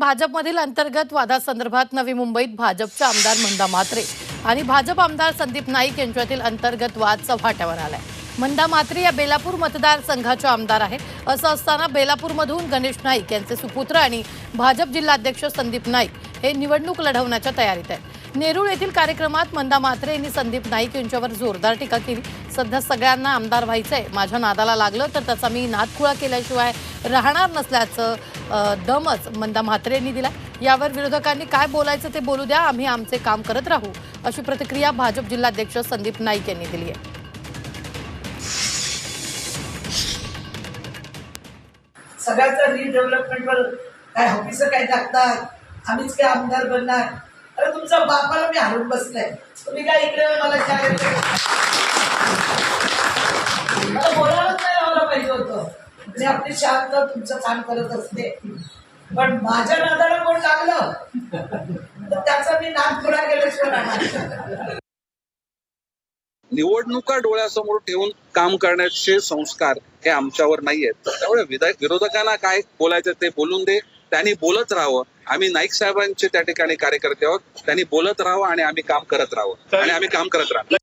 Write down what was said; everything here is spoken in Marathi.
भाजपमधील अंतर्गत वादासंदर्भात नवी मुंबईत भाजपचे आमदार मंदा म्हात्रे आणि भाजप आमदार संदीप नाईक यांच्यातील अंतर्गत वाद चव्हाट्यावर आलाय। मंदा म्हात्रे या बेलापूर मतदारसंघाचे आमदार आहेत। असं असताना बेलापूरमधून गणेश नाईक यांचे सुपुत्र आणि भाजप जिल्हाध्यक्ष संदीप नाईक हे निवडणूक लढवण्याच्या तयारीत आहेत। नेरूळ येथील कार्यक्रमात मंदा म्हात्रे यांनी संदीप नाईक यांच्यावर जोरदार टीका केली। सध्या सगळ्यांना आमदार व्हायचंय, माझ्या नादाला लागलं तर त्याचा मी नादखुळा केल्याशिवाय राहणार नसल्याचं दमच मंदा म्हात्रे यांनी दिला। यावर विरोधकांनी काय बोलायचं ते बोलू द्या, आम्ही आमचे काम करत राहू, अशी प्रतिक्रिया भाजप जिल्हाध्यक्ष संदीप नाईक यांनी दिली आहे। सगळ्याचा रिडेव्हलपमेंटवर काय ऑफिसर काय टाकतात, आम्हीच काय आमदार बनणार। अरे तुमच्या बापाला मी हरवून बसलाय, तुम्ही काय इकडे मला मला बोलायलाच नाही लावलं पाहिजे होतं। मी आपली शांत तुमचं काम करत असते, पण माझ्या नादाला कोण लागलं तर त्याचा मी नाद पुरा केल्याशिवाय राहणार। निवडणुका डोळ्यासमोर ठेवून काम करण्याचे संस्कार हे आमच्यावर नाही आहेत। त्यामुळे विरोधकांना काय बोलायचं ते बोलून दे, त्यांनी बोलत राहावं। आम्ही नाईक साहेबांचे त्या ठिकाणी कार्यकर्ते आहोत, त्यांनी बोलत राहावं आणि आम्ही काम करत राहावं आणि आम्ही काम करत राहू।